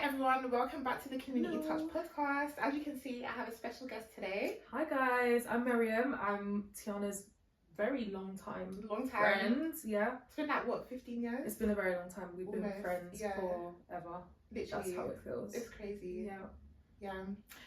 everyone, welcome back to the Community Touch podcast. As you can see, I have a special guest today. Hi guys, I'm Miriam. I'm Tiana's very long time friend. Yeah. It's been like what, 15 years? It's been a very long time. We've Almost, been friends forever. Literally. That's how it feels. It's crazy. Yeah.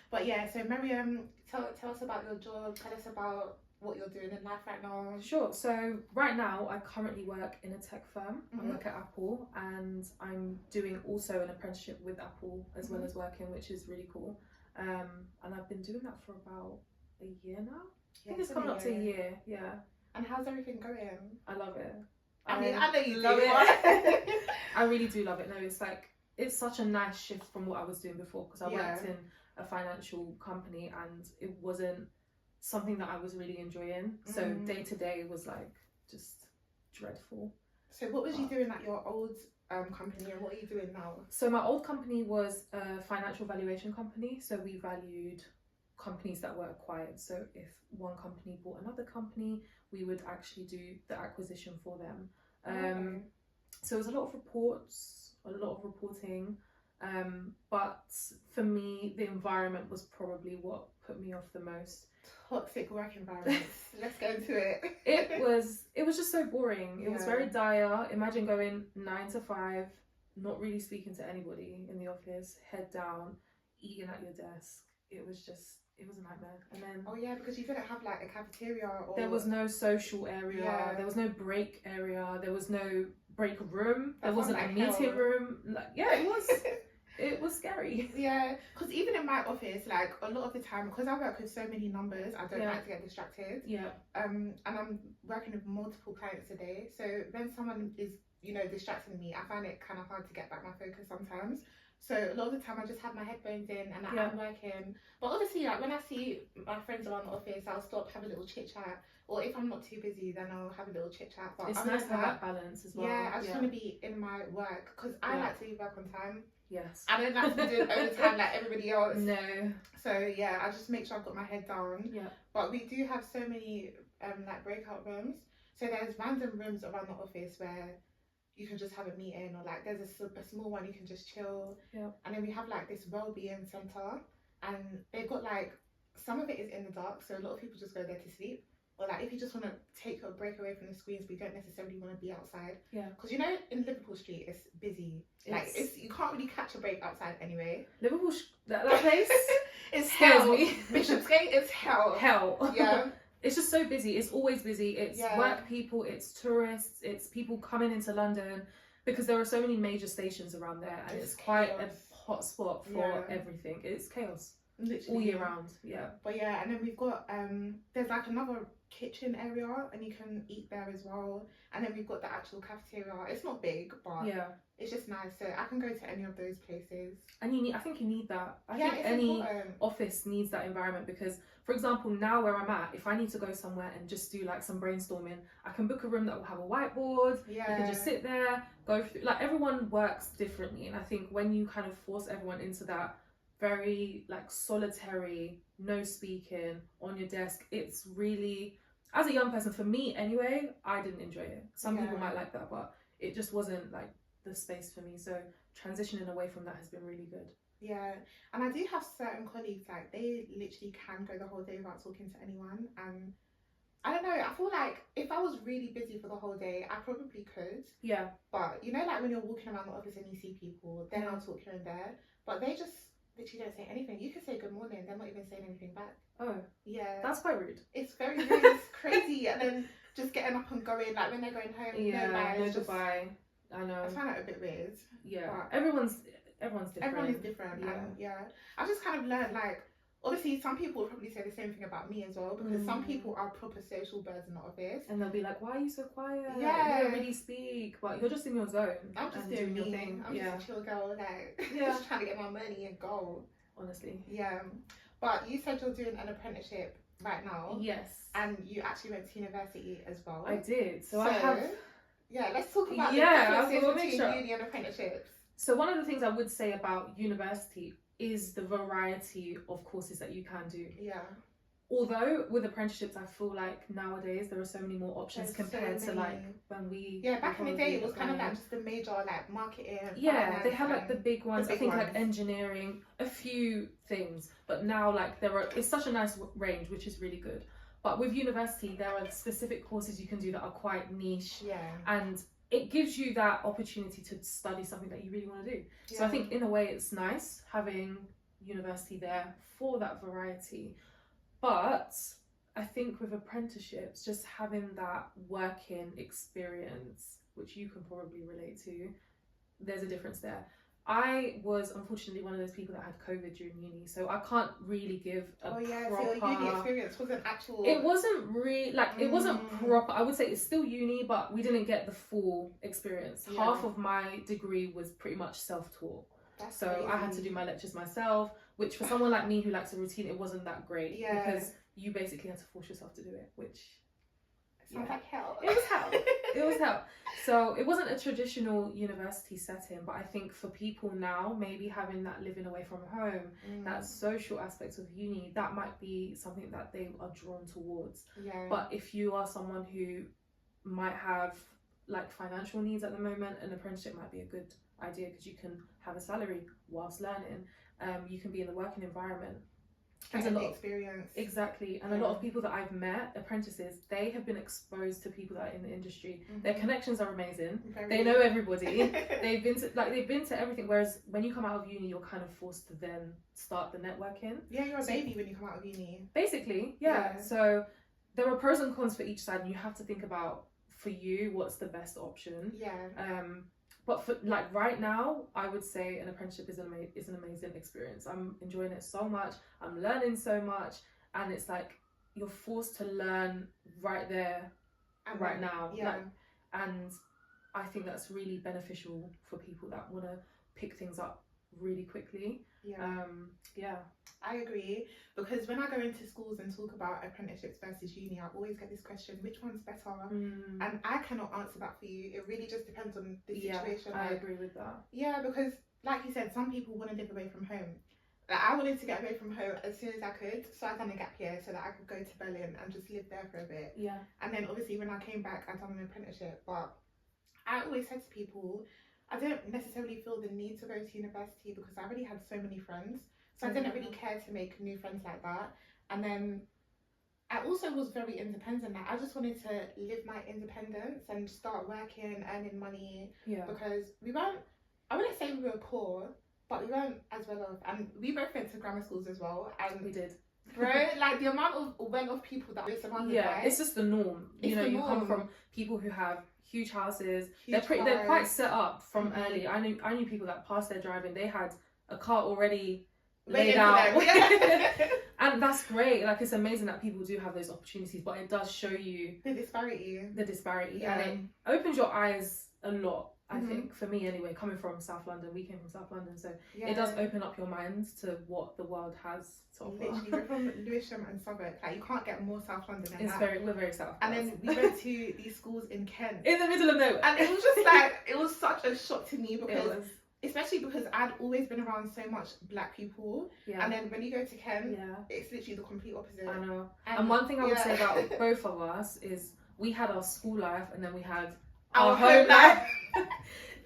But yeah, so Miriam, tell us about your job. Tell us about what you're doing in life right now. Sure. So right now I currently work in a tech firm. I work at Apple, and I'm doing also an apprenticeship with Apple as well as working, which is really cool. And I've been doing that for about a year now. I think it's coming up to a year. Yeah. And how's everything going? I love it. I mean, I know you love do. it. I really do love it. No, it's such a nice shift from what I was doing before, because I worked in a financial company and it wasn't something that I was really enjoying. So day to day was like just dreadful. So what was you doing at your old company, and what are you doing now? So my old company was a financial valuation company. So we valued companies that were acquired. So if one company bought another company, we would actually do the acquisition for them. So it was a lot of reports, a lot of reporting. But for me, the environment was probably what put me off the most. Toxic work environments. Let's get into it. It was just so boring. It was very dire. Imagine going 9 to 5, not really speaking to anybody in the office, head down, eating at your desk. It was a nightmare. And then because you didn't have like a cafeteria, or there was no social area, there was no break area, there was no break room, there wasn't a meeting room. It was scary. Yeah, because even in my office, like a lot of the time, because I work with so many numbers, I don't like to get distracted. Yeah. And I'm working with multiple clients a day, so when someone is, distracting me, I find it kind of hard to get back my focus sometimes. So a lot of the time I just have my headphones in and I'm working. But obviously, like when I see my friends around the office, I'll stop, have a little chit chat. Or if I'm not too busy, then I'll have a little chit chat. But it's nice to have that balance as well. Yeah, I just want to be in my work, because I like to leave work on time. Yes. I don't like to do it overtime like everybody else. No. So yeah, I just make sure I've got my head down. Yeah. But we do have so many like breakout rooms. So there's random rooms around the office where you can just have a meeting, or like there's a small one you can just chill. Yeah. And then we have like this well-being center, and they've got like, some of it is in the dark, so a lot of people just go there to sleep. Or like if you just want to take a break away from the screens, but you don't necessarily want to be outside. Yeah. Because in Liverpool Street it's busy. You can't really catch a break outside anyway. Liverpool, that place it's hell. Me. Bishopsgate is hell. Hell. Yeah. It's just so busy. It's always busy. It's work people, it's tourists, it's people coming into London, because there are so many major stations around there, and it's quite a hot spot for everything. It's chaos. Literally. All year round. Yeah. But yeah, and then we've got there's like another kitchen area, and you can eat there as well. And then we've got the actual cafeteria. It's not big, but it's just nice. So I can go to any of those places. And I think you need that. I think any office needs that environment, because, for example, now where I'm at, if I need to go somewhere and just do like some brainstorming, I can book a room that will have a whiteboard. You can just sit there, go through. Like, everyone works differently, and I think when you kind of force everyone into that very like solitary, no speaking on your desk, it's really, as a young person, for me anyway, I didn't enjoy it. Some people might like that, but it just wasn't like the space for me. So transitioning away from that has been really good. Yeah, and I do have certain colleagues, like they literally can go the whole day without talking to anyone, and I don't know, I feel like if I was really busy for the whole day, I probably could. Yeah. But like when you're walking around the office and you see people, then I'll talk here and there, but they just literally don't say anything. You can say good morning, they're not even saying anything back. Oh. Yeah. That's quite rude. It's very rude. It's crazy. And then just getting up and going, like when they're going home, no goodbye. I know. I find that a bit weird. Yeah. But everyone's different. Everyone is different. Yeah. And I've just kind of learned, like, obviously some people will probably say the same thing about me as well, because some people are proper social birds in the office. And they'll be like, why are you so quiet? Yeah. You don't really speak, but you're just in your zone. I'm just doing your thing. I'm just a chill girl, like, just trying to get my money and go. Honestly. Yeah. But you said you're doing an apprenticeship right now. Yes. And you actually went to university as well. I did. So I have... Yeah, let's talk about the differences between uni and apprenticeships. So one of the things I would say about university is the variety of courses that you can do. Yeah. Although with apprenticeships, I feel like nowadays there are so many more options compared to like when we back in the day it was kind of like just the major like marketing. Yeah, they had like the big ones. I think like engineering, a few things, but now like it's such a nice range, which is really good. But with university, there are specific courses you can do that are quite niche, and it gives you that opportunity to study something that you really want to do. So I think in a way it's nice having university there for that variety. But I think with apprenticeships, just having that working experience, which you can probably relate to, there's a difference there. I was unfortunately one of those people that had COVID during uni, so I can't really give a proper... so your uni experience wasn't actual... It wasn't really, like, it wasn't proper. I would say it's still uni, but we didn't get the full experience. Half of my degree was pretty much self-taught. So crazy. I had to do my lectures myself, which for someone like me who likes a routine, it wasn't that great because you basically had to force yourself to do it, which sounds like hell. It was hell. It was hell. So it wasn't a traditional university setting, but I think for people now, maybe having that living away from home, that social aspect of uni, that might be something that they are drawn towards. But if you are someone who might have like financial needs at the moment, an apprenticeship might be a good idea because you can have a salary whilst learning. You can be in the working environment. There's a lot of experience. Exactly. And a lot of people that I've met, apprentices, they have been exposed to people that are in the industry. Their connections are amazing. They know everybody. they've been to everything. Whereas when you come out of uni, you're kind of forced to then start the networking. Yeah, you're a baby when you come out of uni. Basically, yeah. So there are pros and cons for each side, and you have to think about for you what's the best option. But for like right now, I would say an apprenticeship is an amazing experience. I'm enjoying it so much. I'm learning so much, and it's like you're forced to learn right there, and right now. And I think that's really beneficial for people that want to pick things up really quickly. I agree, because when I go into schools and talk about apprenticeships versus uni, I always get this question, which one's better? And I cannot answer that for you. It really just depends on the situation. I agree with that. Yeah, because like you said, some people want to live away from home. Like I wanted to get away from home as soon as I could, so I done a gap year so that I could go to Berlin and just live there for a bit. And then obviously when I came back, I done an apprenticeship. But I always said to people, I don't necessarily feel the need to go to university because I already had so many friends. So I didn't really care to make new friends like that. And then I also was very independent. Like I just wanted to live my independence and start working, earning money. Because we weren't, I wouldn't say we were poor, but we weren't as well off. And we both went to grammar schools as well. And we did. Bro, like the amount of well-off people that we're surrounded by. It's just the norm. You come from people who have huge houses. They're quite set up from early. I knew people that passed their driving. They had a car already laid out. And that's great. Like it's amazing that people do have those opportunities, but it does show you the disparity, and it opens your eyes a lot. I think for me anyway, coming from South London, we came from South London, so it does open up your mind to what the world has to offer. Literally, we're from Lewisham and Southwark. Like you can't get more South London than that. We're very South. And then we went to these schools in Kent, in the middle of nowhere, and it was just like it was such a shock to me because. Especially because I'd always been around so much black people, and then when you go to Kent, it's literally the complete opposite. I know. And one thing I would say about both of us is we had our school life and then we had our home life.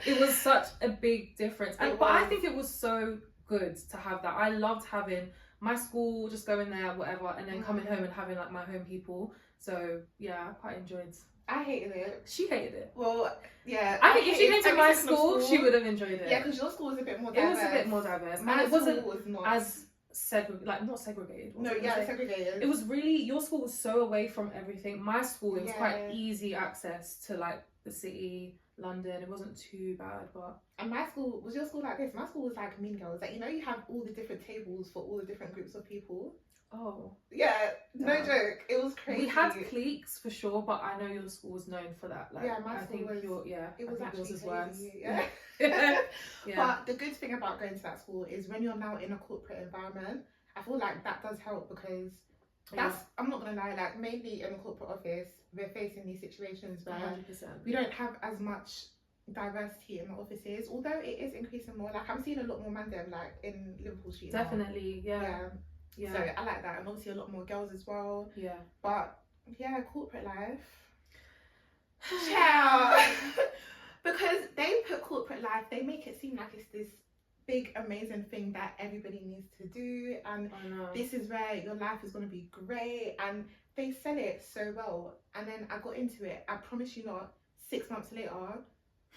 It was such a big difference, but I think it was so good to have that. I loved having my school, just going there, whatever, and then coming home and having like my home people. So I quite enjoyed. I hated it. She hated it. Well, I think if she came to my school, she would have enjoyed it. Yeah, because your school was a bit more diverse. It was a bit more diverse. My and it wasn't was not as not segregated. Segregated. It was really, your school was so away from everything. My school, it was quite easy access to like the city, London. It wasn't too bad, but. And my school, was your school like this? My school was like Mean Girls. Like, you have all the different tables for all the different groups of people. Oh. Yeah, no joke. It was crazy. We had cliques for sure, but I know your school was known for that. Like, my school was. It was actually yours worse. But the good thing about going to that school is when you're now in a corporate environment, I feel like that does help because I'm not gonna lie, like mainly in a corporate office, we're facing these situations where 100%. we don't have as much diversity in the offices, although it is increasing more. Like I'm seeing a lot more mandem like in Liverpool Street. Definitely, now. Yeah. So I like that, and obviously a lot more girls as well. Yeah. But yeah, corporate life. Ciao. Because they put corporate life, they make it seem like it's this big amazing thing that everybody needs to do, and this is where your life is going to be great, and they sell it so well. And then I got into it, I promise you not, 6 months later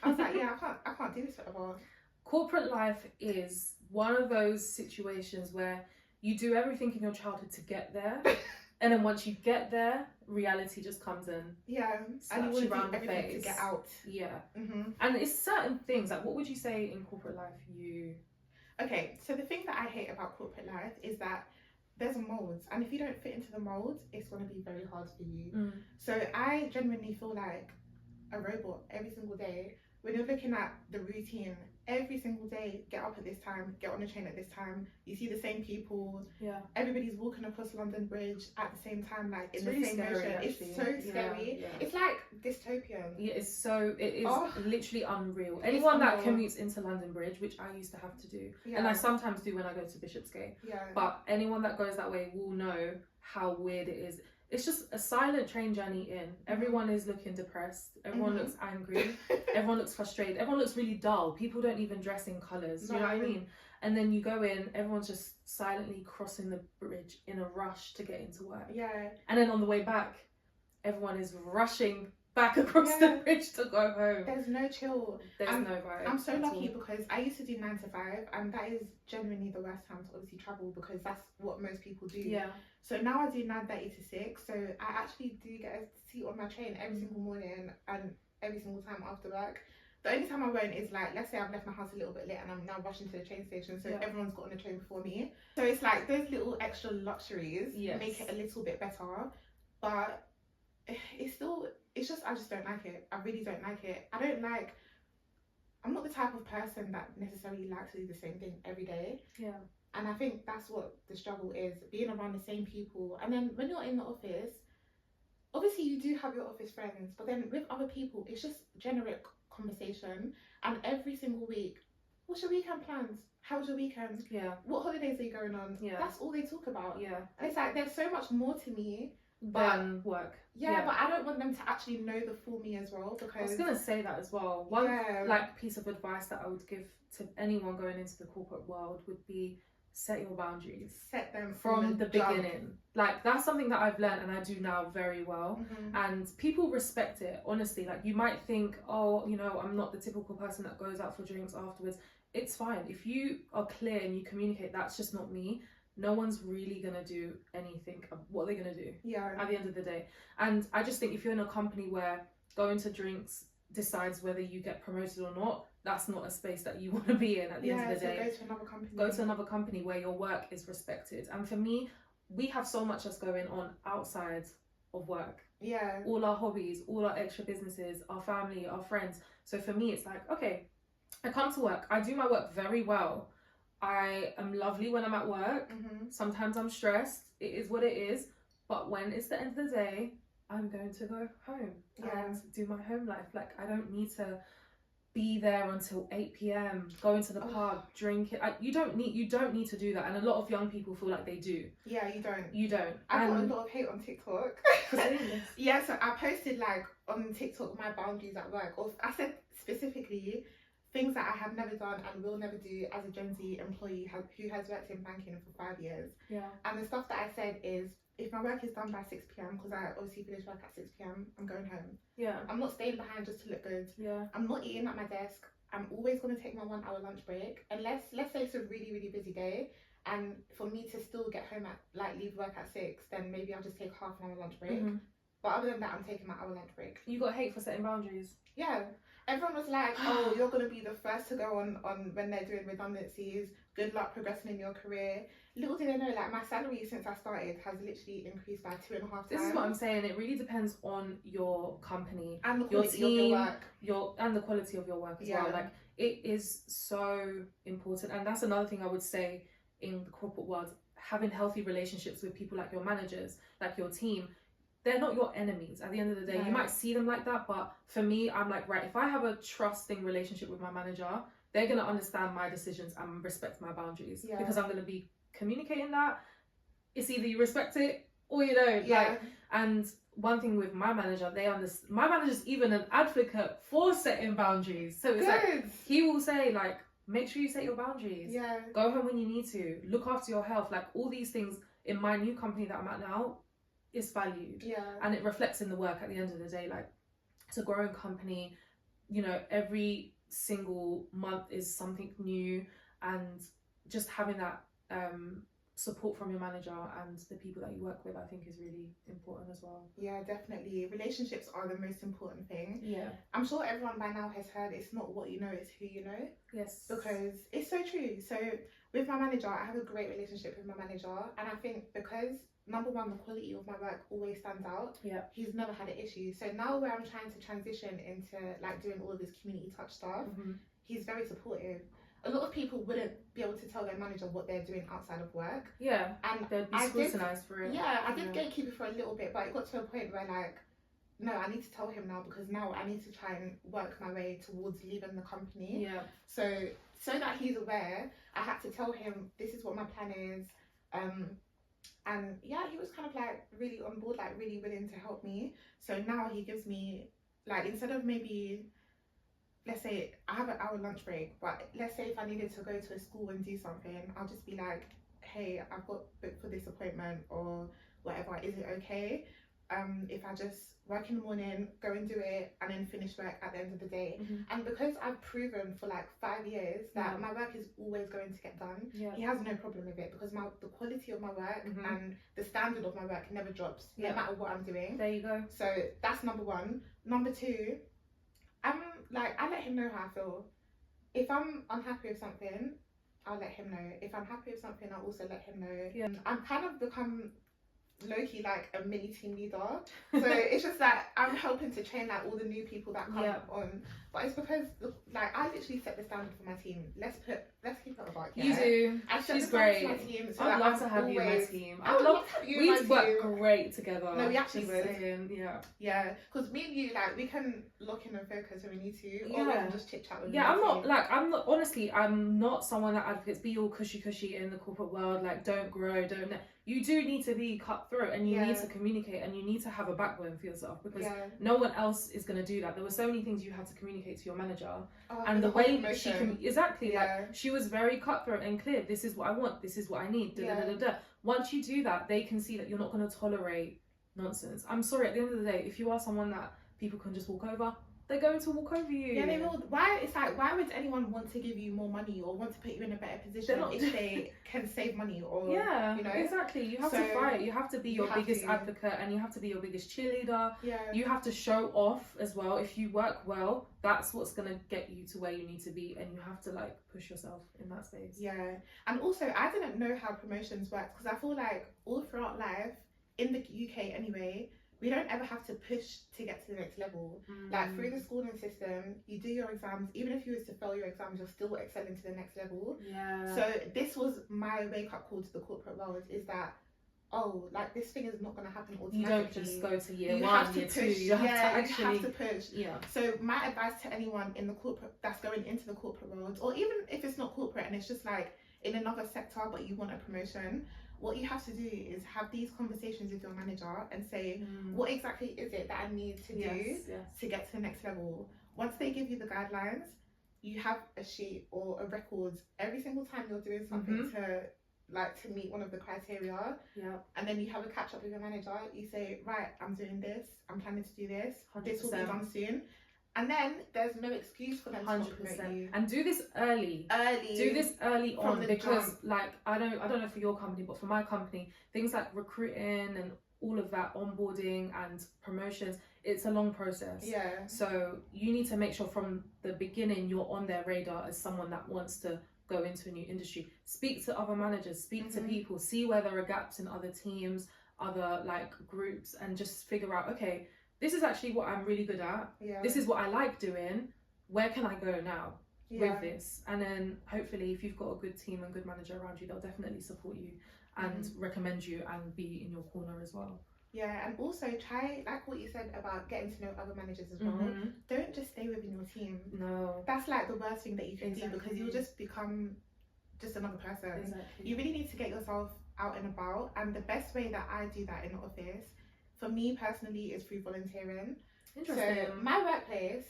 I was like, yeah, I can't do this forever. Corporate life is one of those situations where you do everything in your childhood to get there, and then once you get there, reality just comes in. Yeah, and you want to do everything to get out. Yeah. And it's certain things, like what would you say in corporate life you... Okay, so the thing that I hate about corporate life is that there's molds, and if you don't fit into the molds, it's going to be very hard for you. So I genuinely feel like a robot every single day. When you're looking at the routine, every single day, get up at this time, get on the train at this time, you see the same people, everybody's walking across London Bridge at the same time, like in the same motion. It's so scary. It's like dystopian. Yeah, it is literally unreal. Anyone that commutes into London Bridge, which I used to have to do, and I sometimes do when I go to Bishopsgate, but anyone that goes that way will know how weird it is. It's just a silent train journey in. Everyone is looking depressed. Everyone looks angry. Everyone looks frustrated. Everyone looks really dull. People don't even dress in colours. You know what I mean? And then you go in, everyone's just silently crossing the bridge in a rush to get into work. Yeah. And then on the way back, everyone is rushing back across the bridge to go home. There's no chill. There's no vibe. I'm so lucky because I used to do 9 to 5, and that is genuinely the worst time to obviously travel, because that's what most people do. Yeah. So now I do 9:30 to 6, so I actually do get a seat on my train every single morning and every single time after work. The only time I won't is like, let's say I've left my house a little bit late and I'm now rushing to the train station, so everyone's got on the train before me. So it's like those little extra luxuries make it a little bit better, but it's just, I just don't like it. I really don't like it. I'm not the type of person that necessarily likes to do the same thing every day. Yeah. And I think that's what the struggle is, being around the same people. And then when you're in the office, obviously you do have your office friends, but then with other people, it's just generic conversation. And every single week, what's your weekend plans? How was your weekend? Yeah. What holidays are you going on? Yeah. That's all they talk about. Yeah. And it's like, there's so much more to me than work. Yeah, but I don't want them to actually know the full me as well, because... I was going to say that as well. One piece of advice that I would give to anyone going into the corporate world would be, set your boundaries. Set them from the beginning. Like, that's something that I've learned and I do now very well. And people respect it, honestly. Like, you might think, oh, you know, I'm not the typical person that goes out for drinks afterwards. It's fine. If you are clear and you communicate, that's just not me, no one's really going to do anything. What are they going to do at the end of the day? And I just think if you're in a company where going to drinks decides whether you get promoted or not, that's not a space that you want to be in at the end of the day. Go to another company. Go to another company where your work is respected. And for me, we have so much that's going on outside of work. Yeah. All our hobbies, all our extra businesses, our family, our friends. So for me, it's like, okay, I come to work. I do my work very well. I am lovely when I'm at work. Sometimes I'm stressed. It is what it is. But when it's the end of the day, I'm going to go home and do my home life. Like, I don't need to be there until 8 p.m, go into the pub, drink it. You don't need to do that. And a lot of young people feel like they do. Yeah, you don't. You don't. I got a lot of hate on TikTok. Yeah, so I posted like on TikTok my boundaries at work. Or I said specifically things that I have never done and will never do as a Gen Z employee who has worked in banking for 5 years. Yeah. And the stuff that I said is, if my work is done by 6 p.m, because I obviously finish work at 6 p.m, I'm going home. Yeah. I'm not staying behind just to look good. Yeah. I'm not eating at my desk. I'm always going to take my 1 hour lunch break. Unless, let's say it's a really, really busy day, and for me to still get home at, like, leave work at 6, then maybe I'll just take half an hour lunch break. But other than that, I'm taking my hour lunch break. You got hate for setting boundaries? Yeah. Everyone was like, oh, you're going to be the first to go on when they're doing redundancies. Good luck progressing in your career. Little did I know, like, my salary since I started has literally increased by 2.5 times. This is what I'm saying. It really depends on your company, and the quality of your work, and the quality of your work as well. Like, it is so important, and that's another thing I would say in the corporate world. Having healthy relationships with people like your managers, like your team. They're not your enemies at the end of the day. You might see them like that, but for me, I'm like, right, if I have a trusting relationship with my manager, they're going to understand my decisions and respect my boundaries, because I'm going to be communicating that it's either you respect it or you don't. Like, and one thing with my manager, my manager's even an advocate for setting boundaries. So it's like, he will say, like, make sure you set your boundaries. Yeah. Go home when you need to. Look after your health. Like, all these things in my new company that I'm at now is valued. Yeah. And it reflects in the work at the end of the day. Like, it's a growing company. You know, every single month is something new, and just having that support from your manager and the people that you work with, I think, is really important as well. Yeah, definitely. Relationships are the most important thing. Yeah. I'm sure everyone by now has heard it's not what you know, it's who you know. Yes. Because it's so true. So with my manager, I have a great relationship with my manager, and I think because number one, the quality of my work always stands out. Yeah. He's never had an issue. So now where I'm trying to transition into like doing all of this community touch stuff, he's very supportive. A lot of people wouldn't be able to tell their manager what they're doing outside of work. Yeah. And they'd be scrutinized for it. Yeah, I did gatekeep it for a little bit, but it got to a point where like, no, I need to tell him now, because now I need to try and work my way towards leaving the company. Yeah. So that he's aware, I had to tell him this is what my plan is. And yeah, he was kind of like really on board, like really willing to help me. So now he gives me, like, instead of maybe, let's say I have an hour lunch break, but let's say if I needed to go to a school and do something, I'll just be like, hey, I've got booked for this appointment or whatever, is it okay if I just work in the morning, go and do it, and then finish work at the end of the day? And because I've proven for like 5 years that my work is always going to get done, he has no problem with it, because the quality of my work and the standard of my work never drops, no matter what I'm doing. There you go. So that's number one. Number two, I let him know how I feel. If I'm unhappy with something, I'll let him know. If I'm happy with something, I'll also let him know. Yeah. I'm kind of become low-key like a mini team leader. So it's just that I'm helping to train like all the new people that come on. But it's because like I literally set the standard for my team. Let's keep it about. You do. She's great. My team, so I'd love to have you in my team. I would love to have you in my team. We'd work great together. No, we actually would. Yeah. Because me and you, like, we can lock in and focus when we need to, or we can just chit chat with honestly, I'm not someone that advocates be all cushy in the corporate world, like don't grow, don't. You do need to be cutthroat, and you need to communicate, and you need to have a backbone for yourself, because no one else is going to do that. There were so many things you had to communicate to your manager, and the way she like she was very cutthroat and clear. This is what I want. This is what I need. Once you do that, they can see that you're not going to tolerate nonsense. I'm sorry, at the end of the day, if you are someone that people can just walk over, they're going to walk over you. Yeah, they will. Why would anyone want to give you more money or want to put you in a better position if they can save money? Or you know? Exactly. You have to fight. You have to be your biggest advocate, and you have to be your biggest cheerleader. You have to show off as well. If you work well, that's what's gonna get you to where you need to be, and you have to like push yourself in that space. And also, I didn't know how promotions worked, because I feel like all throughout life in the UK anyway, we don't ever have to push to get to the next level. Like through the schooling system, you do your exams. Even if you was to fail your exams, you're still excelling to the next level. So this was my wake up call to the corporate world, is that, oh, like this thing is not going to happen automatically. You don't just go to year one, year two. You have to push. So my advice to anyone in the corporate that's going into the corporate world, or even if it's not corporate and it's just like in another sector but you want a promotion, what you have to do is have these conversations with your manager and say, what exactly is it that I need to do to get to the next level? Once they give you the guidelines, you have a sheet or a record every single time you're doing something to meet one of the criteria. And then you have a catch up with your manager. You say, right, I'm doing this, I'm planning to do this, 100%. This will be done soon. And then there's no excuse for them to not promote you. And do this early. Do this early on, because like I don't know for your company, but for my company, things like recruiting and all of that, onboarding and promotions, it's a long process. So you need to make sure from the beginning you're on their radar as someone that wants to go into a new industry. Speak to other managers, speak to people, see where there are gaps in other teams, other like groups, and just figure out, okay, this is actually what I'm really good at. This is what I like doing. Where can I go now with this? And then hopefully if you've got a good team and good manager around you, they'll definitely support you and recommend you and be in your corner as well. And also try, like what you said about getting to know other managers as well. Don't just stay within your team. No. That's like the worst thing that you can do, because you'll just become just another person. Exactly. You really need to get yourself out and about, and the best way that I do that in the office, for me personally, is through volunteering. Interesting. So my workplace,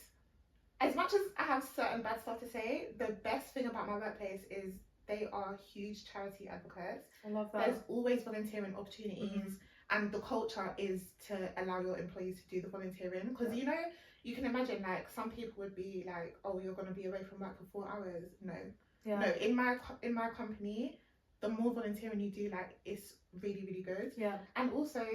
as much as I have certain bad stuff to say, the best thing about my workplace is they are huge charity advocates. I love that. There's always volunteering opportunities, and the culture is to allow your employees to do the volunteering, because you know, you can imagine like some people would be like, oh, you're going to be away from work for 4 hours. No, in my company, the more volunteering you do, like, it's really, really good. And also,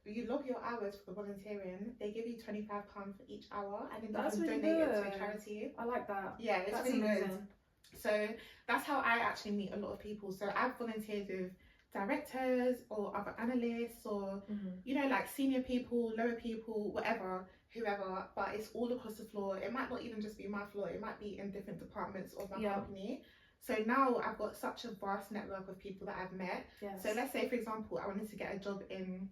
you log your hours for the volunteering, they give you £25 for each hour, and then you can donate it to a charity. I like that. Yeah, it's that's really amazing. Good. So that's how I actually meet a lot of people. So I've volunteered with directors or other analysts, or you know, like senior people, lower people, whatever, whoever, but it's all across the floor. It might not even just be my floor, it might be in different departments of my company. So now I've got such a vast network of people that I've met. So let's say, for example, I wanted to get a job in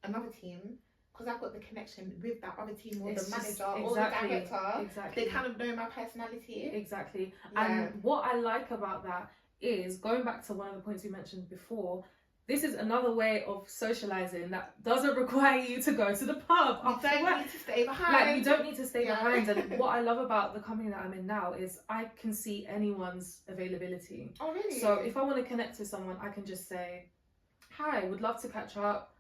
another team, because I've got the connection with that other team, or the manager, or the director. They kind of know my personality. And what I like about that is, going back to one of the points you mentioned before, this is another way of socializing that doesn't require you to go to the pub. You don't need to stay behind. Like, you don't need to stay behind. And what I love about the company that I'm in now is I can see anyone's availability. Oh, really? So if I want to connect to someone, I can just say, hi, would love to catch up.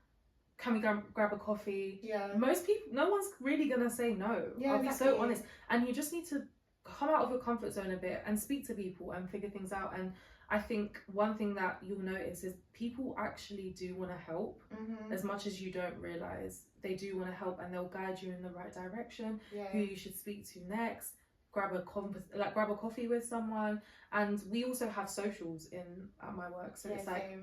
Can we grab a coffee? Most people, no one's really going to say no. I'll be so honest. And you just need to come out of your comfort zone a bit and speak to people and figure things out. And I think one thing that you'll notice is people actually do want to help, as much as you don't realize. They do want to help, and they'll guide you in the right direction, who you should speak to next, grab a coffee with someone. And we also have socials at my work, so it's like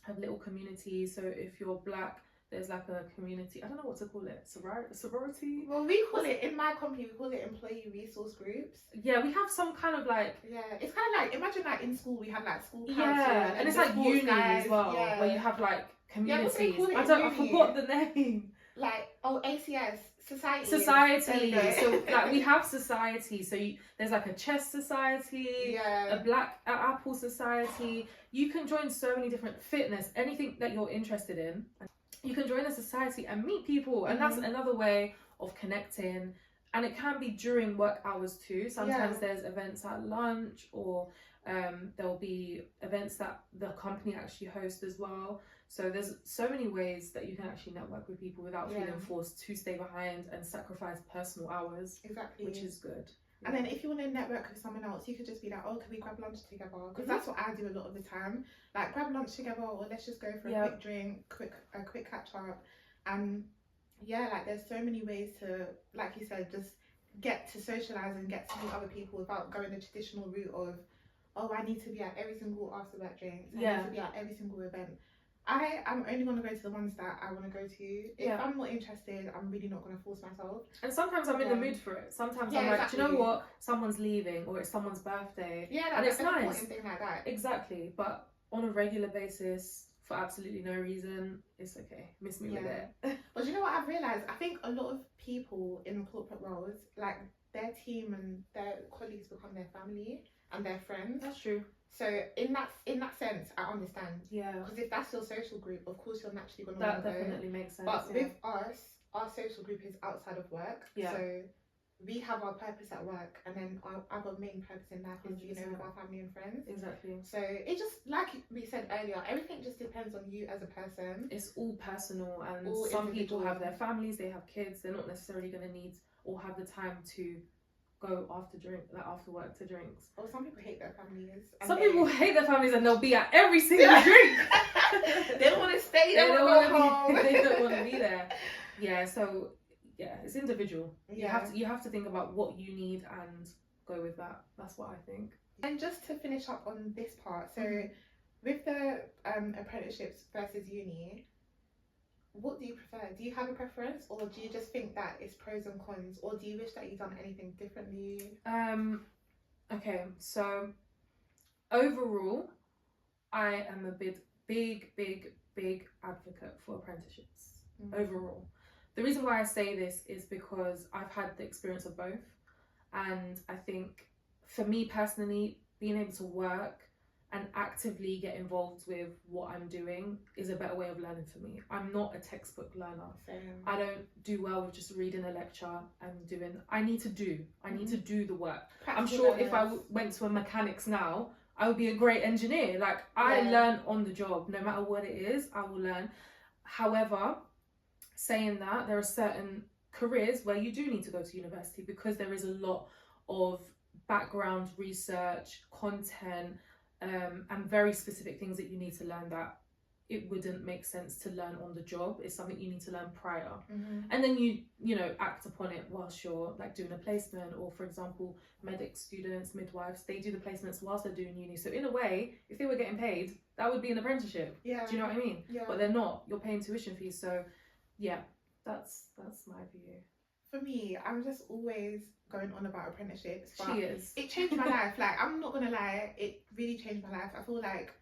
have little communities. So if you're Black, there's like a community, I don't know what to call it, sorority? Well, we call it, in my company, we call it employee resource groups. Yeah, we have some kind of like... Yeah, it's kind of like, imagine like in school, we have like school council. Yeah, and it's like uni as well, where you have like communities. I forgot the name. Like, ACS, society. So like we have society, so there's like a chess society, a Black Apple society. You can join so many different fitness, anything that you're interested in. You can join a society and meet people, and that's another way of connecting. And it can be during work hours too. Sometimes there's events at lunch, or there'll be events that the company actually hosts as well. So there's so many ways that you can actually network with people without feeling forced to stay behind and sacrifice personal hours. Which is good. And then if you want to network with someone else, you could just be like, oh, can we grab lunch together? Because that's what I do a lot of the time. Like, grab lunch together, or let's just go for a quick drink, a quick catch up. And like, there's so many ways to, like you said, just get to socialise and get to meet other people without going the traditional route of, oh, I need to be at every single after work drink. I need to be at every single event. I'm only going to go to the ones that I want to go to. If I'm not interested, I'm really not going to force myself. And sometimes I'm in the mood for it. Sometimes I'm like, do you know what? Someone's leaving, or it's someone's birthday. And it's nice. Important thing like that. Exactly. But on a regular basis, for absolutely no reason, it's okay. Miss me with it. But you know what I've realised? I think a lot of people in corporate roles, like, their team and their colleagues become their family and their friends. That's true. So in that sense, I understand. Because if that's your social group, of course you're naturally going to want to go. That definitely makes sense. But with us, our social group is outside of work. So we have our purpose at work, and then our main purpose in life is, you know, with our family and friends. So it just, like we said earlier, everything just depends on you as a person. It's all personal, and some people have their families, they have kids, they're not necessarily going to need or have the time to go after work to drinks. Or some people hate their families. Some people hate their families, and they'll be at every single drink. They don't want to stay. They don't want to go home. They don't want to be there. So it's individual. You have to think about what you need and go with that. That's what I think. And just to finish up on this part, so with the apprenticeships versus uni, what do you prefer? Do you have a preference, or do you just think that it's pros and cons, or do you wish that you'd done anything differently? Okay, so overall, I am a big advocate for apprenticeships. Overall, the reason why I say this is because I've had the experience of both, and I think for me personally, being able to work and actively get involved with what I'm doing is a better way of learning for me. I'm not a textbook learner. Same. I don't do well with just reading a lecture and doing. I need to do the work. I'm sure if I went to a mechanics now, I would be a great engineer. Like, I learn on the job. No matter what it is, I will learn. However, saying that, there are certain careers where you do need to go to university because there is a lot of background research, content, and very specific things that you need to learn that it wouldn't make sense to learn on the job. It's something you need to learn prior. And then you know, act upon it whilst you're like doing a placement, or for example, medic students, midwives, they do the placements whilst they're doing uni. So in a way, if they were getting paid, that would be an apprenticeship. Do you know what I mean? But they're not. You're paying tuition fees. So yeah, that's my view. For me, I'm just always going on about apprenticeships. But Cheers. It changed my life. Like, I'm not gonna lie, it really changed my life. I feel like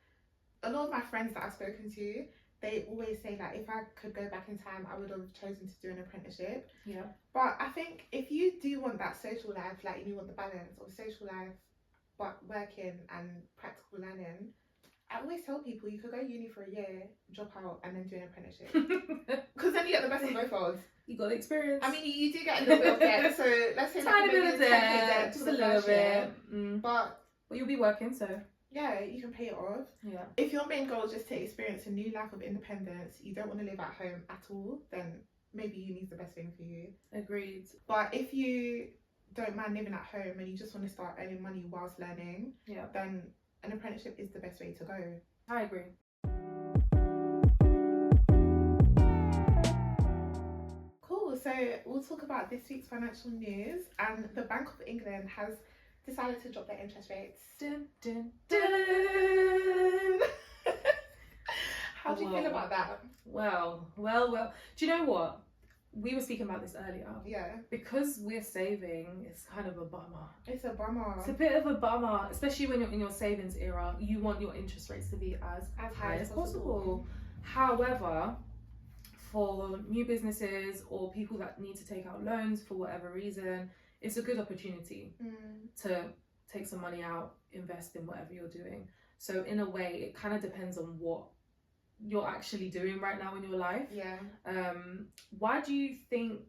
a lot of my friends that I've spoken to, they always say that if I could go back in time, I would have chosen to do an apprenticeship. Yeah. But I think if you do want that social life, like you want the balance of social life, but working and practical learning, I always tell people you could go uni for a year, drop out, and then do an apprenticeship. Because then you get the best of both worlds. You got the experience. I mean, you do get a little bit of debt. So let's say tiny bit of debt, just a little bit. But you'll be working, so yeah, you can pay it off. Yeah. If your main goal is just to experience a new life of independence, you don't want to live at home at all, then maybe uni's the best thing for you. Agreed. But if you don't mind living at home and you just want to start earning money whilst learning, then an apprenticeship is the best way to go. I agree. Cool, so we'll talk about this week's financial news. And the Bank of England has decided to drop their interest rates. Dun, dun, dun. How do you feel about that? Well. Do you know what? We were speaking about this earlier. Yeah. Because we're saving, it's kind of a bummer. It's a bummer. It's a bit of a bummer, especially when you're in your savings era. You want your interest rates to be as high as possible. However, for new businesses or people that need to take out loans for whatever reason, it's a good opportunity to take some money out, invest in whatever you're doing. So in a way, it kind of depends on what you're actually doing right now in your life. Yeah. Why do you think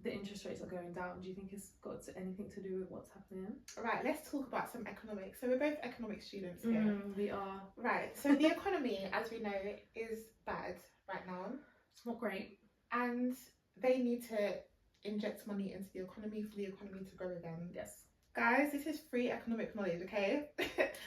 the interest rates are going down? Do you think it's got anything to do with what's happening? Right, let's talk about some economics. So we're both economics students here. We are. Right, so the economy, as we know, is bad right now. It's not great. And they need to inject money into the economy for the economy to grow again. Yes. Guys, this is free economic knowledge, okay?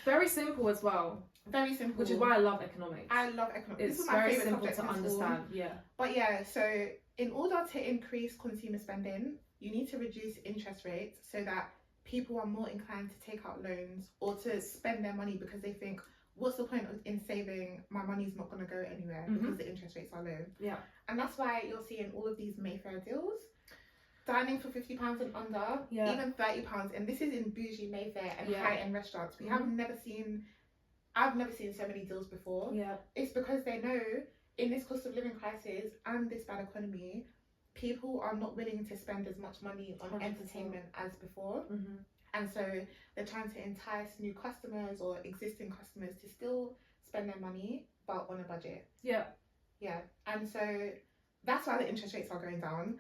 Very simple as well. Very simple. Which is why I love economics. I love economics. It's this is my very favorite simple subject to understand. Yeah. But yeah, so in order to increase consumer spending, you need to reduce interest rates so that people are more inclined to take out loans or to spend their money because they think, what's the point in saving? My money's not going to go anywhere because the interest rates are low. Yeah. And that's why you're seeing all of these Mayfair deals. Dining for £50 and under, even £30, and this is in bougie Mayfair and high-end restaurants. I've never seen so many deals before. Yeah. It's because they know in this cost of living crisis and this bad economy, people are not willing to spend as much money on 100%. Entertainment as before. And so they're trying to entice new customers or existing customers to still spend their money, but on a budget. Yeah. Yeah. And so that's why the interest rates are going down.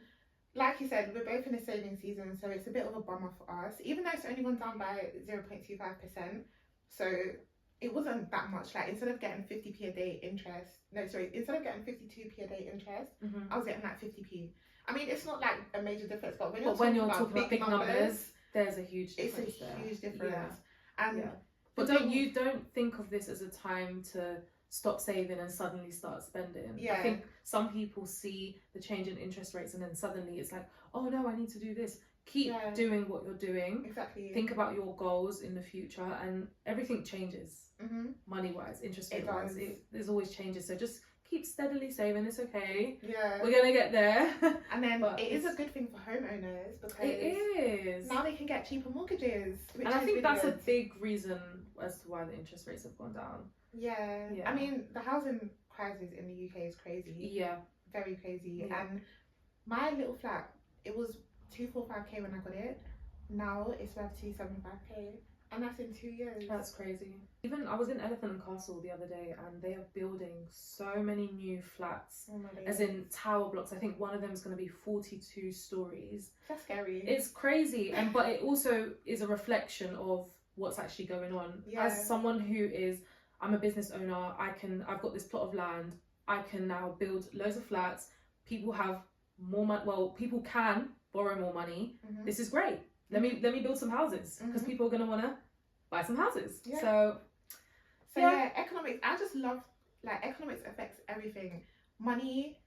Like you said, we're both in a saving season, so it's a bit of a bummer for us, even though it's only gone down by 0.25%. So it wasn't that much. Like, instead of getting 50p a day interest, instead of getting 52p a day interest, I was getting like 50p. I mean, it's not like a major difference, but when you're talking about big numbers, there's a huge difference. It's a huge difference. Yeah. And but don't think of this as a time to stop saving and suddenly start spending. Yeah. I think some people see the change in interest rates and then suddenly it's like, oh no, I need to do this. Keep doing what you're doing. Exactly. Think about your goals in the future, and everything changes. Money-wise, interest rate-wise, there's always changes. So just keep steadily saving. It's okay. Yeah. We're gonna get there. And then it is a good thing for homeowners because it is. Now they can get cheaper mortgages. And I think that's a big reason as to why the interest rates have gone down. Yeah. I mean, the housing crisis in the UK is crazy. Yeah. Very crazy. Yeah. And my little flat, it was 245k when I got it. Now it's worth 275k. And that's in 2 years. That's crazy. Even I was in Elephant and Castle the other day, and they are building so many new flats, as in tower blocks. I think one of them is going to be 42 stories. That's scary. It's crazy, and but it also is a reflection of what's actually going on. Yeah. As someone I'm a business owner. I've got this plot of land. I can now build loads of flats. People have more money. Well, people can borrow more money. This is great. Let me build some houses, because people are going to want to buy some houses. Yeah. So yeah, economics. I just love, like, economics affects everything. Money,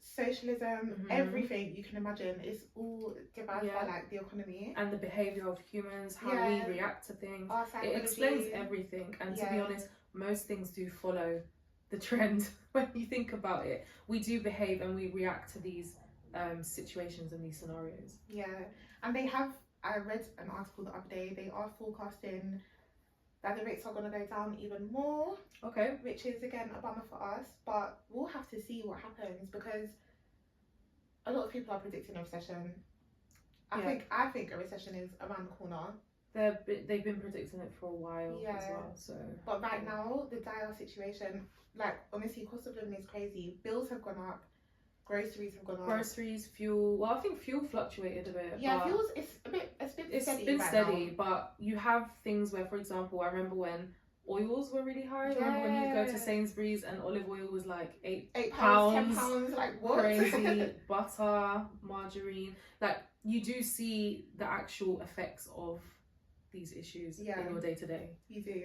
socialism, everything you can imagine is all devised by, like, the economy. And the behaviour of humans, how we react to things. It explains everything. And to be honest, most things do follow the trend when you think about it. We do behave and we react to these situations and these scenarios. Yeah. And I read an article the other day, they are forecasting that the rates are going to go down even more. Okay. Which is, again, a bummer for us, but we'll have to see what happens, because a lot of people are predicting a recession. I think a recession is around the corner. They've been predicting it for a while as well. So, but right now, the dire situation, like, honestly, cost of living is crazy. Bills have gone up. Groceries have gone up. Groceries, fuel. Well, I think fuel fluctuated a bit. Yeah, fuel's it's been steady. But you have things where, for example, I remember when oils were really high. Yeah. Remember when you go to Sainsbury's and olive oil was like £8, £10, like what? Crazy. Butter, margarine. Like, you do see the actual effects of these issues in your day to day. You do.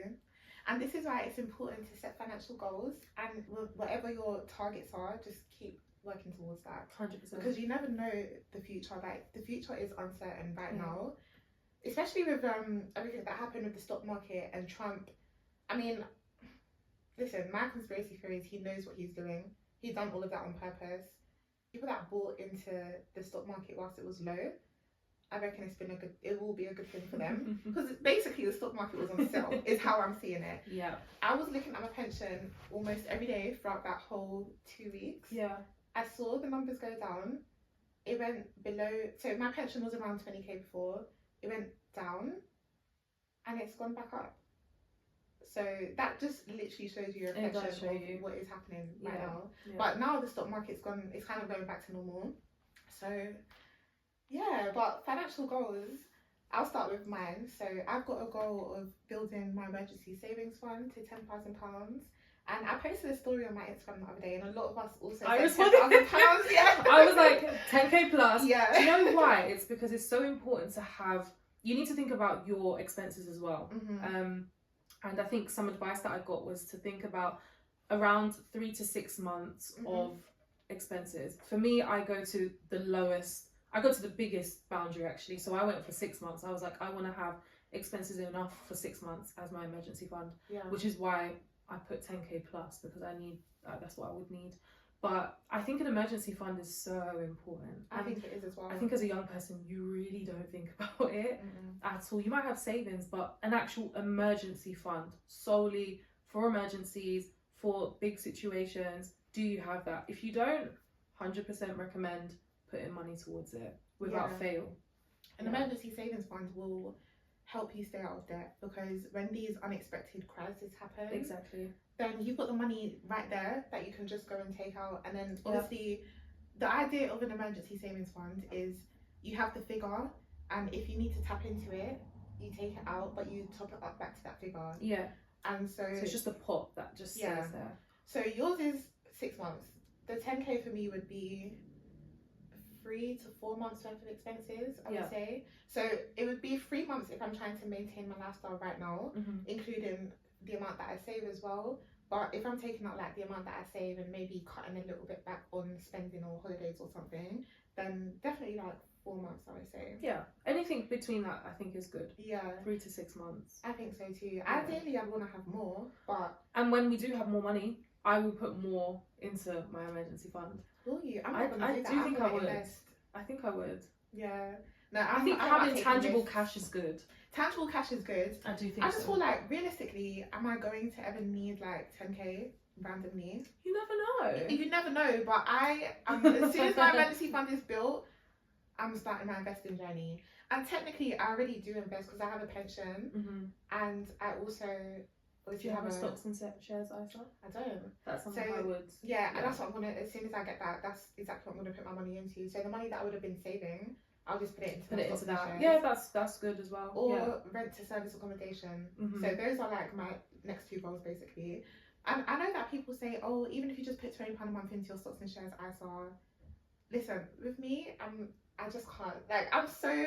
And this is why it's important to set financial goals, and whatever your targets are, just keep working towards that. 100%. Because you never know the future. Like, the future is uncertain right now, especially with everything that happened with the stock market and Trump. I mean, listen, my conspiracy theory is he knows what he's doing. He's done all of that on purpose. People that bought into the stock market whilst it was low, I reckon it will be a good thing for them, because basically the stock market was on sale is how I'm seeing it. Yeah. I was looking at my pension almost every day throughout that whole 2 weeks. Yeah. I saw the numbers go down. It went below, so my pension was around 20k before. It went down, and it's gone back up. So that just literally shows you a reflection of what is happening right now. Yeah. But now the stock market's gone, it's kind of going back to normal. So yeah, but financial goals, I'll start with mine. So I've got a goal of building my emergency savings fund to £10,000. And I posted a story on my Instagram the other day, and a lot of us also said £10,000. Yeah. I was like, 10k plus. Yeah. Do you know why? It's because it's so important to have, you need to think about your expenses as well. And I think some advice that I got was to think about around 3 to 6 months of expenses. For me, I go to the biggest boundary actually. So I went for 6 months. I was like, I want to have expenses enough for 6 months as my emergency fund, which is why I put 10k plus, because I need, that's what I would need. But I think an emergency fund is so important. I think it is as well. I think as a young person, you really don't think about it at all. You might have savings, but an actual emergency fund solely for emergencies, for big situations, do you have that? If you don't, 100% recommend putting money towards it without fail. An emergency savings fund will help you stay out of debt, because when these unexpected crises happen, then you've got the money right there that you can just go and take out. And then obviously the idea of an emergency savings fund is you have the figure, and if you need to tap into it, you take it out, but you top it up back to that figure. And so it's just a pot that just stays there. So yours is 6 months. The 10k for me would be 3 to 4 months worth of expenses, I would say. So it would be 3 months if I'm trying to maintain my lifestyle right now, including the amount that I save as well. But if I'm taking out like the amount that I save and maybe cutting a little bit back on spending or holidays or something, then definitely like 4 months, I would say. Yeah, anything between that I think is good. 3 to 6 months. I think so too. Ideally I want to have more, but... And when we do have more money, I will put more into my emergency fund. Will you? I do think I would. I think I would. Yeah. No, I think having tangible cash is good. Tangible cash is good. I do think I just feel like, realistically, am I going to ever need like 10k randomly? You never know. You never know, but as soon as my emergency fund is built, I'm starting my investing journey. And technically, I already do invest because I have a pension, and I also obviously have a stocks and shares ISA. I don't. That's something I would. Yeah, and that's what I'm gonna. As soon as I get that, that's exactly what I'm gonna put my money into. So the money that I would have been saving, I'll just put it into that. Shares. Yeah, that's good as well. Or rent to service accommodation. So those are like my next two goals basically. And I know that people say, oh, even if you just put £20 a month into your stocks and shares ISA. Listen, with me, I just can't. Like, I'm so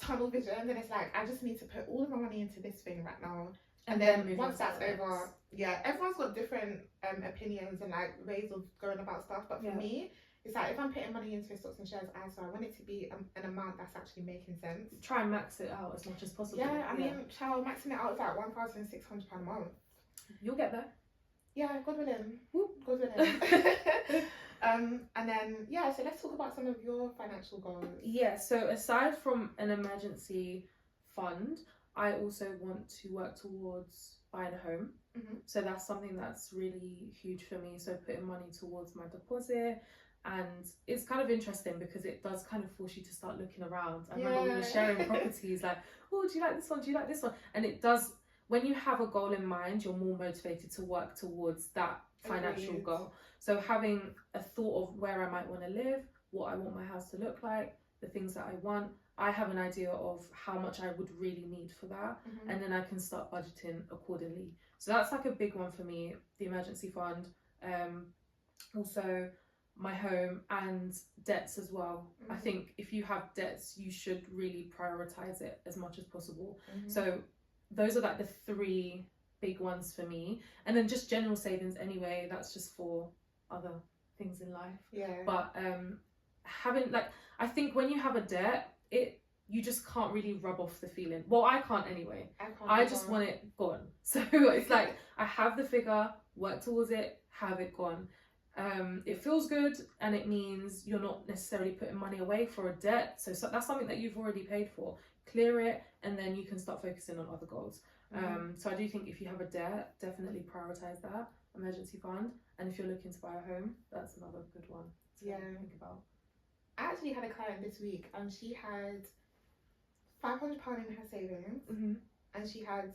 tunnel vision, and it's like I just need to put all of my money into this thing right now. And then once that's over, everyone's got different opinions and like ways of going about stuff. But for me, it's like if I'm putting money into stocks and shares ISA, I want it to be an amount that's actually making sense. Try and max it out as much as possible. Yeah, I mean, maxing it out is like £1,600 a month. You'll get there. Yeah, God willing. God willing. And then so let's talk about some of your financial goals. Yeah, so aside from an emergency fund, I also want to work towards buying a home. So that's something that's really huge for me. So putting money towards my deposit, and it's kind of interesting because it does kind of force you to start looking around. I remember we were sharing properties, like, oh, do you like this one? Do you like this one? And it does, when you have a goal in mind, you're more motivated to work towards that financial goal. So having a thought of where I might want to live, what I want my house to look like, the things that I want, I have an idea of how much I would really need for that, and then I can start budgeting accordingly. So that's like a big one for me, the emergency fund, also my home and debts as well. I think if you have debts, you should really prioritize it as much as possible. So those are like the three big ones for me, and then just general savings anyway, that's just for other things in life. But having, like, I think when you have a debt, you just can't really rub off the feeling. Well, I can't anyway. I just want it gone. So it's like I have the figure, work towards it, have it gone. It feels good, and it means you're not necessarily putting money away for a debt, so that's something that you've already paid for. Clear it, and then you can start focusing on other goals. So I do think if you have a debt, definitely prioritize that emergency fund, and if you're looking to buy a home, that's another good one to think about. I actually had a client this week, and she had £500 in her savings, and she had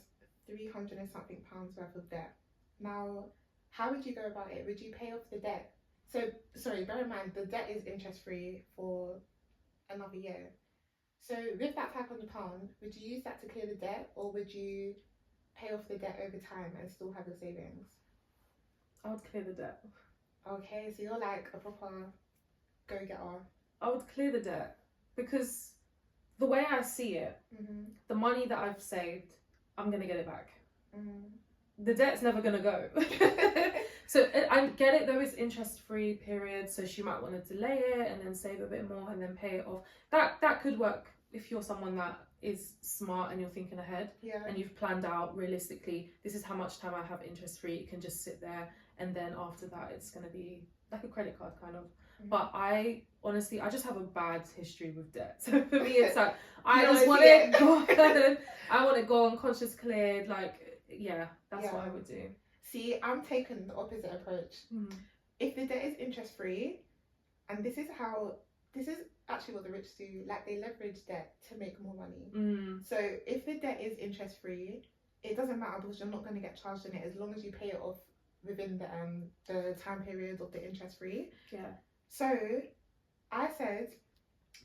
300 and something pounds worth of debt. Now, how would you go about it? Would you pay off the debt? So, sorry, bear in mind, the debt is interest free for another year. So with that £500, would you use that to clear the debt, or would you pay off the debt over time and still have your savings? I would clear the debt. Okay, so you're like a proper go-getter. I would clear the debt because the way I see it, the money that I've saved, I'm going to get it back. The debt's never going to go. So I get it, though, it's interest-free period, so she might want to delay it and then save a bit more and then pay it off. That could work if you're someone that is smart and you're thinking ahead, and you've planned out realistically, this is how much time I have interest-free, it can just sit there, and then after that it's going to be like a credit card kind of. But I honestly, I just have a bad history with debt. So for me, it's like, I just want it gone. I want it gone, conscious cleared. Like, that's what I would do. See, I'm taking the opposite approach. If the debt is interest free, and this is actually what the rich do, like they leverage debt to make more money. So if the debt is interest free, it doesn't matter because you're not going to get charged on it as long as you pay it off within the time period of the interest free. So I said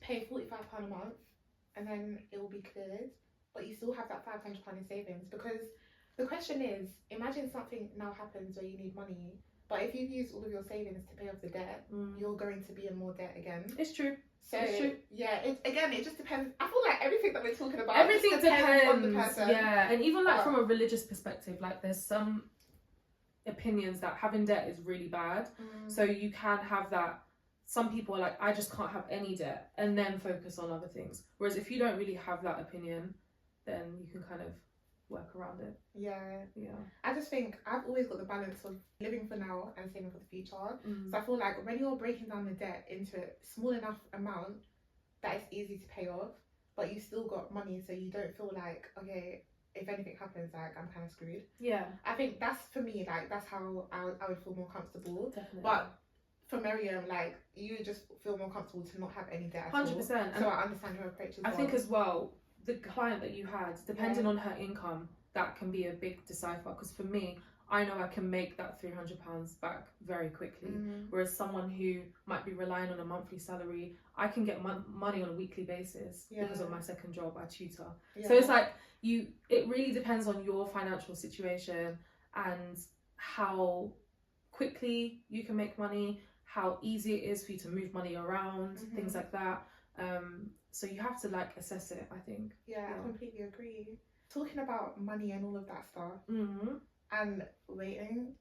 pay £45 a month and then it will be cleared, but you still have that £500 in savings, because the question is, imagine something now happens where you need money, but if you use all of your savings to pay off the debt, you're going to be in more debt again. It's true. So it's true. It just depends. I feel like everything that we're talking about, everything depends on the person. And even like from a religious perspective, like there's some opinions that having debt is really bad. So you can have that. Some people are like, I just can't have any debt, and then focus on other things. Whereas if you don't really have that opinion, then you can kind of work around it. I just think I've always got the balance of living for now and saving for the future. So I feel like when you're breaking down the debt into a small enough amount that it's easy to pay off, but you still got money, so you don't feel like, okay, if anything happens, like I'm kind of screwed. I think that's, for me, like that's how I would feel more comfortable. Definitely. But for Miriam, like, you just feel more comfortable to not have any debt at 100%. all. So I understand your approach as well. I think as well, the client that you had, depending on her income, that can be a big decipher. Because for me, I know I can make that £300 back very quickly. Whereas someone who might be relying on a monthly salary, I can get money on a weekly basis because of my second job. I tutor. So it's like, it really depends on your financial situation and how quickly you can make money, how easy it is for you to move money around, things like that. So you have to like assess it, I think. Yeah, I completely agree. Talking about money and all of that stuff, and waiting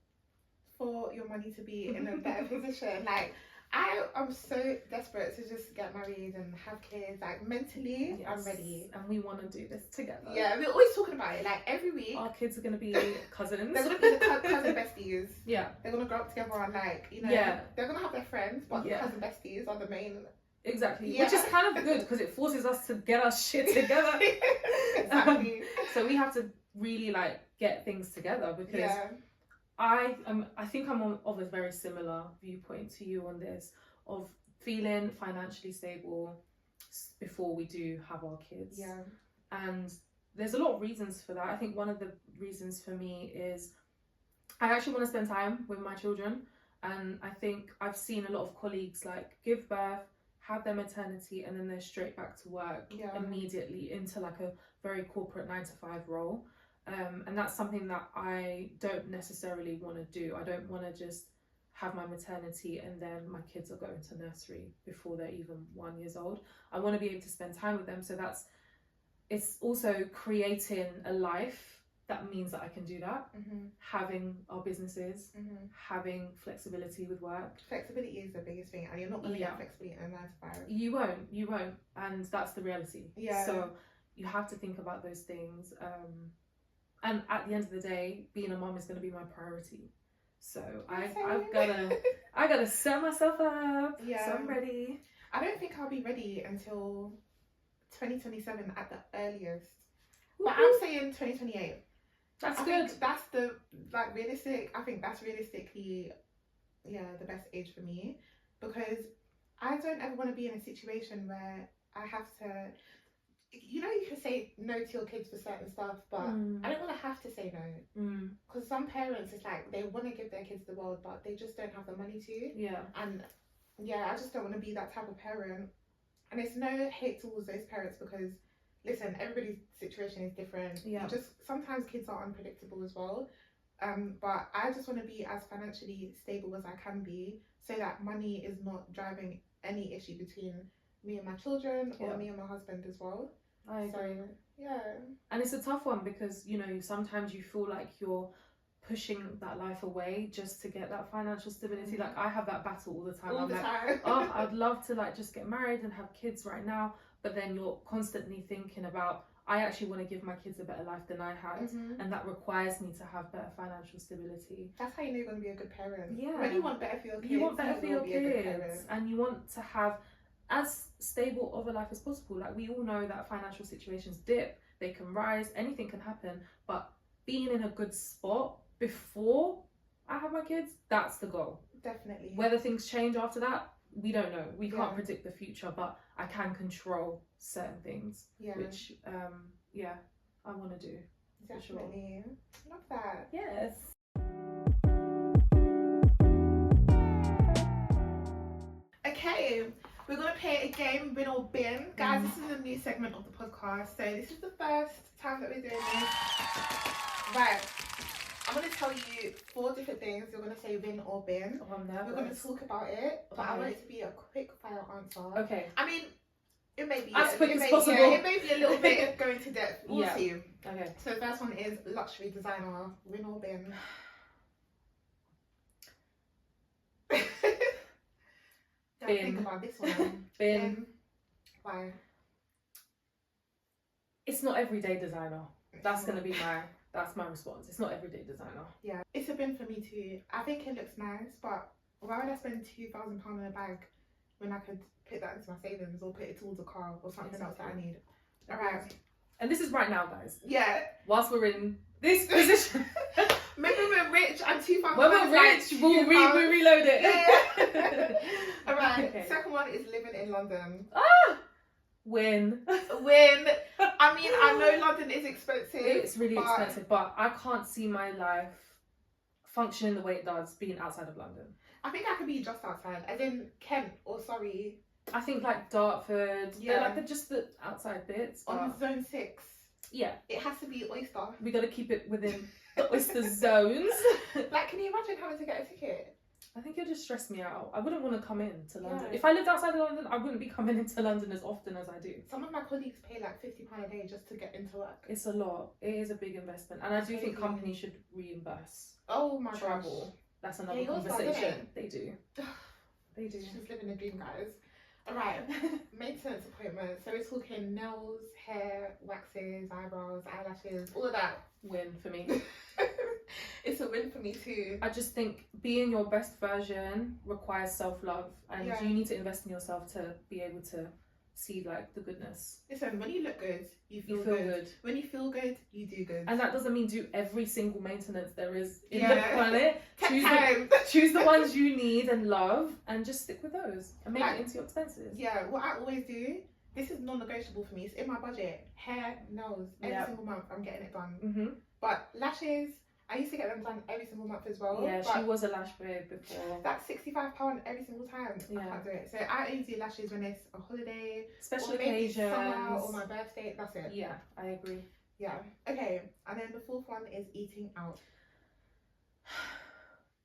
for your money to be in a better position. Like, I am so desperate to just get married and have kids. Like, mentally, I'm ready. And we want to do this together. Yeah, we're always talking about it. Like, every week. Our kids are going to be cousins. They're going to be the cousin besties. Yeah. They're going to grow up together and, like, you know, they're going to have their friends, but the cousin besties are the main. Exactly. Which is kind of good because it forces us to get our shit together. Exactly. So we have to really, like, get things together because I think I'm of a very similar viewpoint to you on this, of feeling financially stable before we do have our kids. Yeah. And there's a lot of reasons for that. I think one of the reasons for me is I actually want to spend time with my children. And I think I've seen a lot of colleagues like give birth, have their maternity, and then they're straight back to work immediately into like a very corporate 9-to-5 role. And that's something that I don't necessarily want to do. I don't want to just have my maternity and then my kids are going to nursery before they're even 1 year old. I want to be able to spend time with them. So it's also creating a life that means that I can do that. Having our businesses, having flexibility with work. Flexibility is the biggest thing, and you're not going to get flexibility in a 9-to-5. You won't, and that's the reality. So you have to think about those things. And at the end of the day, being a mom is going to be my priority. So I gotta set myself up. So I'm ready. I don't think I'll be ready until 2027 at the earliest. But I'm saying 2028. That's I good. Think that's the realistic. I think that's realistically, the best age for me, because I don't ever want to be in a situation where I have to. You know, you can say no to your kids for certain stuff, but I don't want to have to say no. Because some parents, it's like they want to give their kids the world, but they just don't have the money to. And I just don't want to be that type of parent. And it's no hate towards those parents because, listen, everybody's situation is different. Sometimes kids are unpredictable as well. But I just want to be as financially stable as I can be, so that money is not driving any issue between me and my children or me and my husband as well. I agree. So, and it's a tough one because, you know, sometimes you feel like you're pushing that life away just to get that financial stability. Like, I have that battle all the time. I'm like, oh, I'd love to like just get married and have kids right now, but then you're constantly thinking about, I actually want to give my kids a better life than I had, and that requires me to have better financial stability. That's how you know you're going to be a good parent. When you want better for your kids, you want better for your kids, and you want to have as stable of a life as possible. Like, we all know that financial situations dip, they can rise, anything can happen, but being in a good spot before I have my kids, that's the goal. Definitely. Whether things change after that, we don't know. We can't predict the future, but I can control certain things, which I want to do. Definitely. Sure. Love that. Yes. Okay, we're going to play a game, Win or Bin. Guys, this is a new segment of the podcast, so this is the first time that we're doing this. Right, I'm going to tell you 4 different things. You're going to say win or bin. Oh, I'm nervous. We're going to talk about it, but I want it to be a quick fire answer. Okay. I mean, it may be as quick as possible. It may be a little bit going to depth. We'll see. Okay. So the first one is luxury designer, win or bin. Think about this one. Bin. Why? It's not everyday designer. That's gonna be that's my response. It's not everyday designer. Yeah, it's a bin for me too. I think it looks nice, but why would I spend £2,000 in a bag when I could put that into my savings or put it towards a car or something else that I need? All right. And this is right now, guys. Yeah. Whilst we're in this position. Maybe we're rich and 2,000. When we're rich, we'll reload it. Yeah. All right. Okay. Second one is living in London. Win. I mean, I know London is expensive. It's really expensive, but I can't see my life functioning the way it does being outside of London. I think I could be just outside, as in Kent or Surrey. I think like Dartford. Yeah. They're just the outside bits. On Zone 6. Yeah. It has to be oyster. We got to keep it within the oyster zones. Like, can you imagine having to get a ticket? I think it'll just stress me out. I wouldn't want to come in to London. Yeah. If I lived outside of London, I wouldn't be coming into London as often as I do. Some of my colleagues pay like £50 a day just to get into work. It's a lot. It is a big investment. And I do think companies should reimburse travel. Gosh. That's another conversation. They do. They do. She's living the dream, guys. Alright, maintenance appointments. So we're talking nails, hair, waxes, eyebrows, eyelashes, all of that. Win for me. It's a win for me too. I just think being your best version requires self-love, and you need to invest in yourself to be able to see like the goodness. Listen, when you look good, you feel good. When you feel good, you do good. And that doesn't mean do every single maintenance there is in the planet. Choose the ones you need and love, and just stick with those and make it into your expenses. Yeah, what I always do, this is non-negotiable for me. It's in my budget. Hair, nails, every single month I'm getting it done. But lashes, I used to get them done every single month as well. Yeah, she was a lash babe before. That's £65 every single time. I can't do it. So I only do lashes when it's a holiday, special occasions, summer, or my birthday. That's it. Yeah, I agree. Yeah. Okay. And then the fourth one is eating out.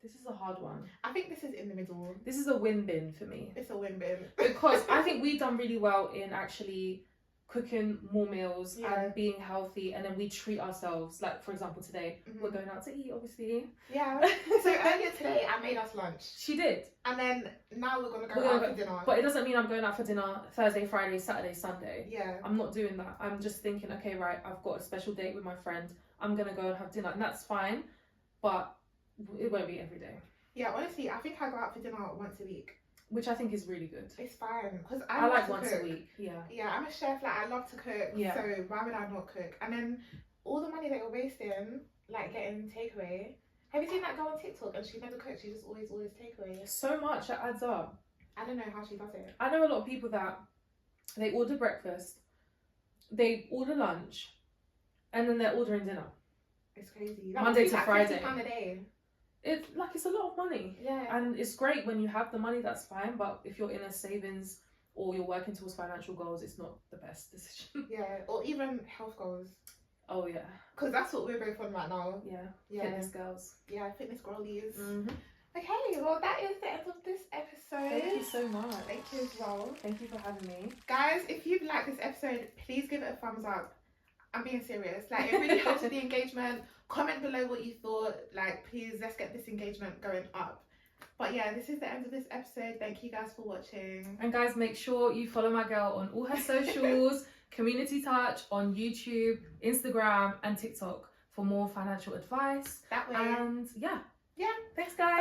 This is a hard one. I think this is in the middle. This is a win bin for me. It's a win bin. Because I think we've done really well in actually cooking more meals and being healthy, and then we treat ourselves. Like, for example, today we're going out to eat, obviously. Yeah. So earlier today I made us lunch. She did. And then now we're gonna go out for dinner. But it doesn't mean I'm going out for dinner Thursday, Friday, Saturday, Sunday. Yeah. I'm not doing that. I'm just thinking, okay, right, I've got a special date with my friend. I'm gonna go and have dinner, and that's fine. But it won't be every day. Yeah, honestly, I think I go out for dinner once a week. Which I think is really good. It's fine, because I like once a week. Yeah. Yeah, I'm a chef. Like, I love to cook. Yeah. So why would I not cook? And then all the money that you're wasting, like getting takeaway. Have you seen that girl on TikTok? And she never cooks. She just always takeaway. So much it adds up. I don't know how she does it. I know a lot of people that they order breakfast, they order lunch, and then they're ordering dinner. It's crazy. Monday to Friday. £50 a day. It's a lot of money. Yeah. And it's great when you have the money, that's fine. But if you're in a savings or you're working towards financial goals, it's not the best decision. Yeah. Or even health goals. Oh yeah. Because that's what we're both on right now. Yeah. Fitness girls. Yeah, fitness girlies. Okay, well that is the end of this episode. Thank you so much. Thank you as well. Thank you for having me. Guys, if you've liked this episode, please give it a thumbs up. I'm being serious. Like, it really helps with the engagement. Comment below what you thought. Like, please, let's get this engagement going up. But yeah, this is the end of this episode. Thank you guys for watching. And guys, make sure you follow my girl on all her socials, Community Touch on YouTube, Instagram, and TikTok for more financial advice. That way. And yeah. Yeah. Thanks, guys.